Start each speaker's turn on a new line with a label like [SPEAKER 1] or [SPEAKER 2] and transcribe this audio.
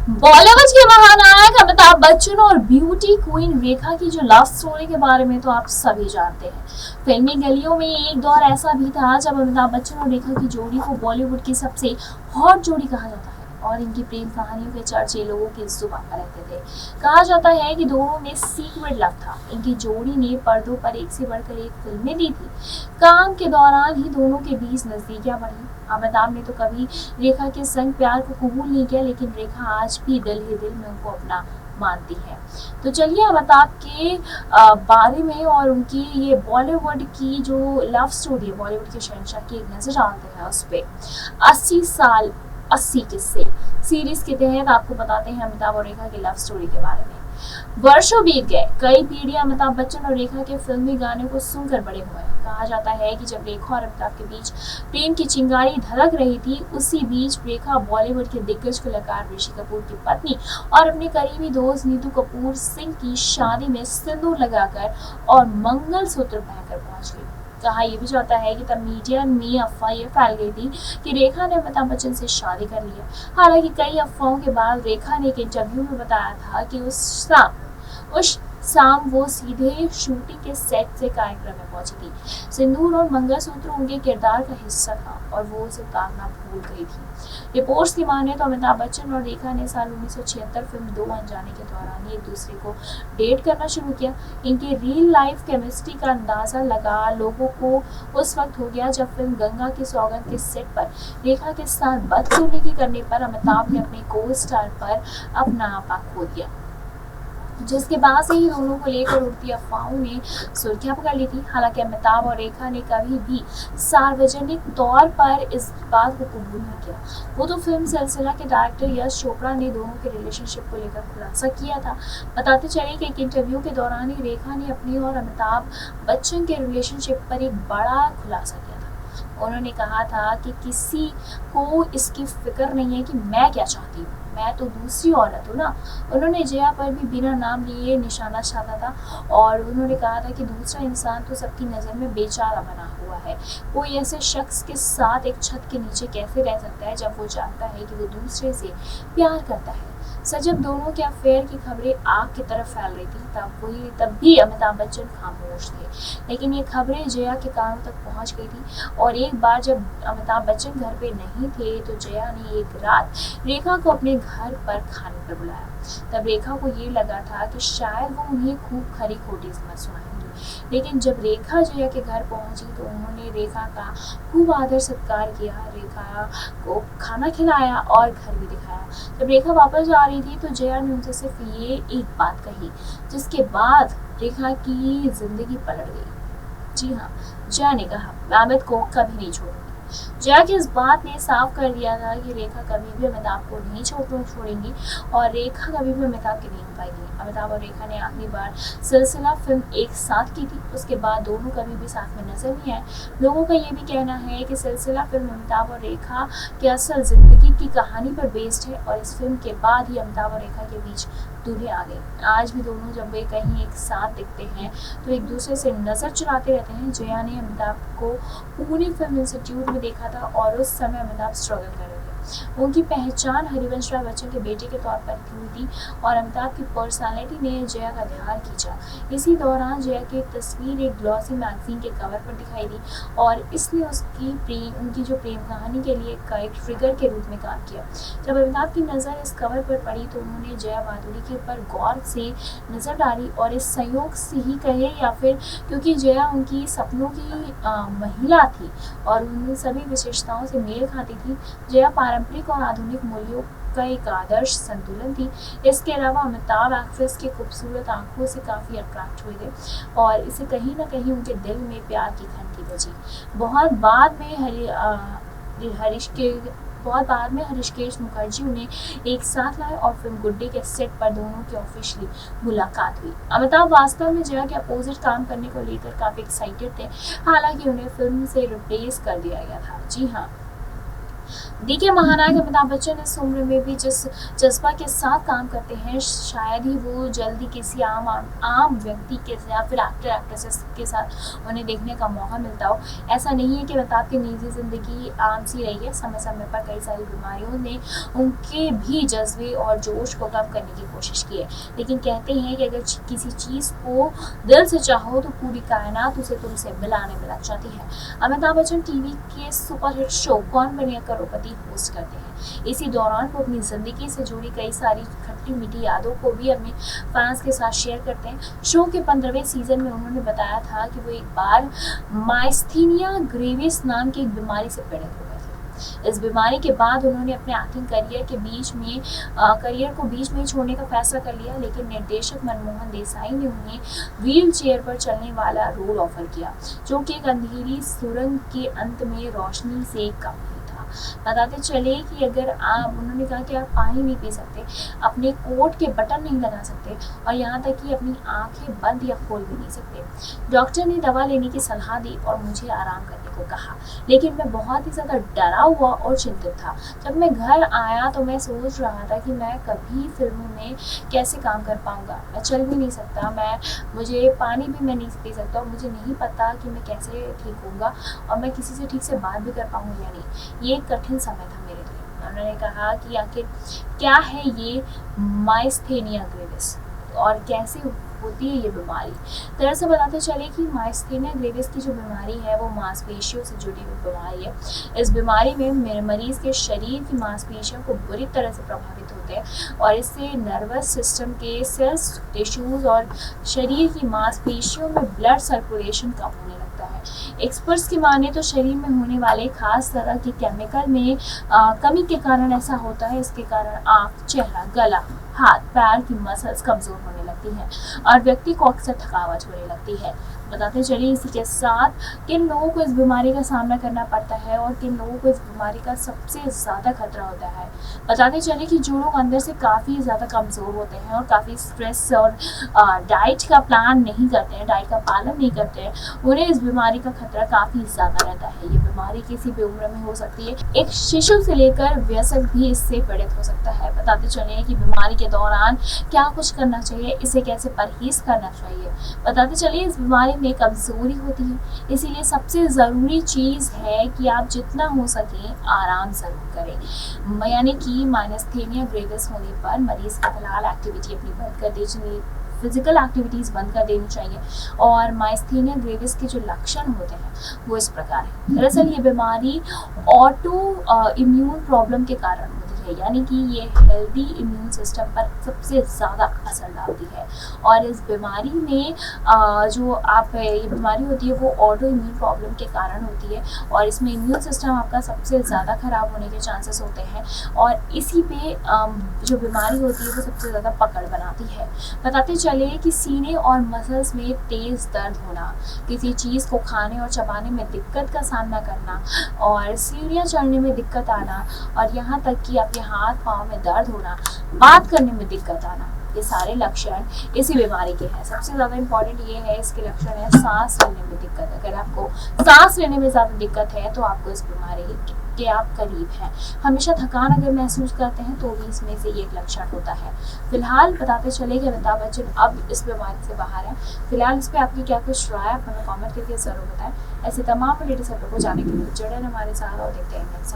[SPEAKER 1] बॉलीवुड के महानायक अमिताभ बच्चन और ब्यूटी क्वीन रेखा की जो लव स्टोरी के बारे में तो आप सभी जानते हैं। फिल्मी गलियों में एक दौर ऐसा भी था जब अमिताभ बच्चन और रेखा की जोड़ी को बॉलीवुड की सबसे हॉट जोड़ी कहा जाता है और इनकी प्रेम कहानियों के चर्चे लोगों की जुबान पर रहते थे। कहा जाता है कि दोनों में सीक्रेट लव था। इनकी जोड़ी ने पर्दों पर एक से बढ़कर एक फिल्में दी थी। काम के दौरान ही दोनों के बीच नजदीकियां बढ़ी। अमिताभ ने तो कभी रेखा के संग प्यार को कबूल नहीं किया, लेकिन रेखा आज भी दिल ही दिल में उनको अपना मानती है। तो चलिए अमिताभ के बारे में और उनकी ये बॉलीवुड की जो लव स्टोरी है, बॉलीवुड के शहंशाह की एक नजर डालते हैं उस पे। 80 साल 80 किस्से सीरीज के तहत आपको बताते हैं अमिताभ और रेखा की लव स्टोरी के बारे में। वर्षों बीत गए, कई पीढ़ियां अमिताभ बच्चन और रेखा के फिल्मी गाने को सुनकर बड़े हुए हैं। कहा जाता है कि जब रेखा और अमिताभ के बीच प्रेम की चिंगारी धधक रही थी, उसी बीच रेखा बॉलीवुड के दिग्गज कलाकार ऋषि कपूर की पत्नी और अपने करीबी दोस्त नीतू कपूर सिंह की शादी में सिंदूर लगाकर और मंगलसूत्र पहनकर पहुंच गई। कहा यह भी जाता है कि तब मीडिया में अफवाह ये फैल गई थी कि रेखा ने अमिताभ बच्चन से शादी कर लिया। हालांकि कई अफवाहों के बाद रेखा ने एक इंटरव्यू में बताया था कि उस शाम वो सीधे शूटिंग के सेट से कार्यक्रम में पहुंची थी। सिंदूर और मंगलसूत्र उनके किरदार का हिस्सा था और वो उसे उतारना भूल गई थी। रिपोर्ट्स की माने तो अमिताभ बच्चन और रेखा ने साल 1976 फिल्म दो अनजाने के दौरान एक दूसरे को डेट करना शुरू किया। इनकी रियल लाइफ केमिस्ट्री का अंदाजा लगा लोगों को उस वक्त हो गया जब फिल्म गंगा की सौगंध के सेट पर रेखा के साथ बदसलूकी करने पर अमिताभ ने अपने को स्टार पर अपना आपा खो दिया, जिसके बाद से ही दोनों को लेकर उड़ती अफवाहों ने सुर्खियां पकड़ ली थी। हालांकि अमिताभ और रेखा ने कभी भी सार्वजनिक तौर पर इस बात को कबूल नहीं किया। वो तो फिल्म सिलसिला के डायरेक्टर यश चोपड़ा ने दोनों के रिलेशनशिप को लेकर खुलासा किया था। बताते चले कि एक इंटरव्यू के दौरान ही रेखा ने अपनी और अमिताभ बच्चन के रिलेशनशिप पर एक बड़ा खुलासा किया था। उन्होंने कहा था कि किसी को इसकी फिक्र नहीं है कि मैं क्या चाहती हूँ, मैं तो दूसरी औरत हूँ ना। उन्होंने जया पर भी बिना नाम लिए निशाना साधा था और उन्होंने कहा था कि दूसरा इंसान तो सबकी नज़र में बेचारा बना हुआ है। कोई ऐसे शख्स के साथ एक छत के नीचे कैसे रह सकता है जब वो जानता है कि वो दूसरे से प्यार करता है। जब दोनों के अफेयर की खबरें आग की तरफ फैल रही थी तब भी अमिताभ बच्चन खामोश थे, लेकिन ये खबरें जया के कानों तक पहुंच गई थी। और एक बार जब अमिताभ बच्चन घर पे नहीं थे तो जया ने एक रात रेखा को अपने घर पर खाने पर बुलाया। तब रेखा को ये लगा था कि शायद वो उन्हें खूब खरी खोटी समझ सुनाएंगी, लेकिन जब रेखा जया के घर पहुंची तो उन्होंने रेखा का खूब आदर सत्कार किया, रेखा को खाना खिलाया और घर भी दिखाया। जब रेखा वापस जा रही थी तो जया ने उनसे सिर्फ ये एक बात कही, जिसके बाद रेखा की जिंदगी पलट गई। जी हाँ, जया ने कहा मैं अमित को कभी नहीं छोड़ूंगी। जया की इस बात ने साफ कर दिया था कि रेखा कभी भी अमिताभ को नहीं छोड़ेंगी और रेखा कभी भी अमिताभ की नहीं हो पाएगी। अमिताभ और रेखा ने आखिरी बार सिलसिला फिल्म एक साथ की थी, उसके बाद दोनों कभी भी साथ में नजर नहीं आए। लोगों का ये भी कहना है कि सिलसिला फिल्म अमिताभ और रेखा की असल जिंदगी की कहानी पर बेस्ड है और इस फिल्म के बाद ही अमिताभ और रेखा के बीच दूरी आ गई। आज भी दोनों जब वे कहीं एक साथ दिखते हैं तो एक दूसरे से नजर चुराते रहते हैं। जया ने अमिताभ को पुणे फिल्म इंस्टीट्यूट में देखा था और उस समय अमिताभ स्ट्रगल कर रहे थे। उनकी पहचान हरिवंश राय बच्चन के बेटे के तौर पर हुई थी और अमिताभ की पर्सनालिटी ने जया का ध्यान खींचा। इसी दौरान जया की तस्वीर एक ग्लॉसी मैगजीन के कवर पर दिखाई दी और इसने उनकी जो प्रेम कहानी के लिए एक ट्रिगर के रूप में काम किया। जब अमिताभ की नज़र इस कवर पर पड़ी तो उन्होंने जया भादुड़ी के ऊपर गौर से नज़र डाली और इस संयोग से ही कहे या फिर क्योंकि जया उनकी सपनों की महिला थी और उन सभी विशेषताओं से मेल खाती थी। जया पारंपरिक और आधुनिक मूल्यों का एक आदर्श संतुलन थी। इसके अलावा अमिताभ एक्ट्रेस की खूबसूरत आंखों से काफ़ी अट्रैक्ट हुए थे और इसे कहीं ना कहीं उनके दिल में प्यार की घंटी बजी। बहुत बाद में हरिश्केश मुखर्जी उन्हें एक साथ लाए और फिल्म गुड्डे के सेट पर दोनों की ऑफिशियली मुलाकात हुई। अमिताभ वास्तव में जया के अपोजिट काम करने को लेकर काफ़ी एक्साइटेड थे, हालांकि उन्हें फिल्म से रिप्लेस कर दिया गया था। जी हाँ, देखिए, महानायक अमिताभ बच्चन इस उम्र में भी जिस जज्बा के साथ काम करते हैं, शायद ही वो जल्दी किसी आम व्यक्ति के या फिर एक्टर एक्ट्रेसेस के साथ उन्हें देखने का मौका मिलता हो। ऐसा नहीं है कि अमिताभ की निजी ज़िंदगी आम सी रही है। समय समय पर कई सारी बीमारियों ने उनके भी जज्बे और जोश को कम करने की कोशिश की है, लेकिन कहते हैं कि अगर किसी चीज़ को दिल से चाहो तो पूरी कायनात उसे तुमसे मिलाने में लग जाती है। अमिताभ बच्चन टीवी के सुपरहिट शो कौन बनेगा करोड़पति होस्ट करते हैं। इसी दौरान वो अपनी ज़िंदगी से जुड़ी कई सारी खट्टी मीठी यादों को भी अपने फैंस के साथ शेयर करते हैं। शो के 15वें सीजन में उन्होंने बताया था कि वो एक बार माइस्थीनिया ग्रेविस नाम की एक बीमारी से पीड़ित हो गए थे। इस बीमारी के बाद उन्होंने अपने एक्टिंग करियर को बीच में ही छोड़ने का फैसला कर लिया, लेकिन निर्देशक मनमोहन देसाई ने उन्हें व्हील चेयर पर चलने वाला रोल ऑफर किया, जो कि एक अंधेरी सुरंग के अंत में रोशनी से कम ही था। बताते चले कि अगर उन्होंने कहा कि आप पानी नहीं पी सकते, अपने कोट के बटन नहीं लगा सकते और यहाँ तक कि अपनी आंखें बंद या खोल भी नहीं सकते। डॉक्टर ने दवा लेने की सलाह दी और मुझे आराम करने को कहा, लेकिन मैं बहुत ही ज़्यादा डरा हुआ और चिंतित था। जब मैं घर आया तो मैं सोच रहा था कि मैं कभी फिल्मों में कैसे काम कर पाऊँगा। मैं चल भी नहीं सकता, मुझे पानी भी मैं नहीं पी सकता और मुझे नहीं पता कि मैं कैसे ठीक होऊंगा और मैं किसी से ठीक से बात भी कर पाऊँगी या नहीं। ये एक कठिन समय था मेरे लिए। उन्होंने कहा कि आखिर क्या है ये माइस्थेनिया ग्रेविस और कैसे होती है ये बीमारी। दरअसल बताते चले कि माइस्थेनिया ग्रेविस की जो बीमारी है वो मांसपेशियों से जुड़ी हुई बीमारी है। इस बीमारी में मरीज के शरीर की मांसपेशियों को बुरी तरह से प्रभावित होते हैं और इससे नर्वस सिस्टम के सेल्स, टिश्यूज और शरीर की मांसपेशियों में ब्लड सर्कुलेशन कम होने लगता है। एक्सपर्ट्स की माने तो शरीर में होने वाले खास तरह के केमिकल में कमी के कारण ऐसा होता है। इसके कारण आँख, चेहरा, गला, हाथ पैर की मसल्स कमज़ोर होने लगती हैं और व्यक्ति को अक्सर थकावट होने लगती है। बताते चलिए इसी के साथ किन लोगों को इस बीमारी का सामना करना पड़ता है और किन लोगों को इस बीमारी का सबसे ज़्यादा खतरा होता है। बताते चलिए कि जो लोग अंदर से काफ़ी ज़्यादा कमज़ोर होते हैं और काफ़ी स्ट्रेस और डाइट का प्लान नहीं करते हैं, डाइट का पालन नहीं करते हैं, उन्हें इस बीमारी का खतरा काफ़ी ज़्यादा रहता है। ये बीमारी किसी भी उम्र में हो सकती है। एक शिशु से लेकर वयस्क भी इससे पीड़ित हो सकता है। बताते चलिए कि बीमारी के दौरान क्या कुछ करना चाहिए, इसे कैसे परहेज करना चाहिए। बताते चलिए इस बीमारी में कमजोरी होती है, इसीलिए सबसे ज़रूरी चीज़ है कि आप जितना हो सके आराम ज़रूर करें। यानी कि माइस्थेनिया ग्रेविस होने पर मरीज को फिलहाल एक्टिविटी अपनी बंद कर देनी चाहिए, फिजिकल एक्टिविटीज़ बंद कर देनी चाहिए। और माइस्थेनिया ग्रेविस के जो लक्षण होते हैं वो इस प्रकार है। दरअसल ये बीमारी ऑटो इम्यून प्रॉब्लम के कारण होती है, यानी कि ये हेल्दी इम्यून सिस्टम पर सबसे ज़्यादा असर डालती है। और इस बीमारी में ये बीमारी होती है वो ऑटो इम्यून प्रॉब्लम के कारण होती है और इसमें इम्यून सिस्टम आपका सबसे ज़्यादा ख़राब होने के चांसेस होते हैं और इसी पे जो बीमारी होती है वो सबसे ज़्यादा पकड़ बनाती है। बताते चले कि सीने और मसल्स में तेज़ दर्द होना, किसी चीज़ को खाने और चबाने में दिक्कत का सामना करना और सीढ़ियाँ चढ़ने में दिक्कत आना और यहाँ तक कि आपके हाथ पाँव में दर्द होना, बात करने में दिक्कत आना, ये सारे लक्षण इसी बीमारी के हैं। सबसे ज़्यादा इम्पॉर्टेंट ये है, इसके लक्षण है सांस लेने में दिक्कत। अगर आपको सांस लेने में ज़्यादा दिक्कत है तो आपको इस बीमारी के आप करीब हैं। हमेशा थकान अगर महसूस करते हैं तो भी इसमें से ये एक लक्षण होता है। फिलहाल बताते चले कि अमिताभ बच्चन अब इस बीमारी से बाहर हैं। फिलहाल इस पर आपकी क्या कुछ राय है, हमें कॉमेंट करके ज़रूर बताएं। ऐसे तमाम लेटेस्ट अपडेट को जानने के लिए जुड़े हमारे साथ और देखते हैं नेक्स्ट।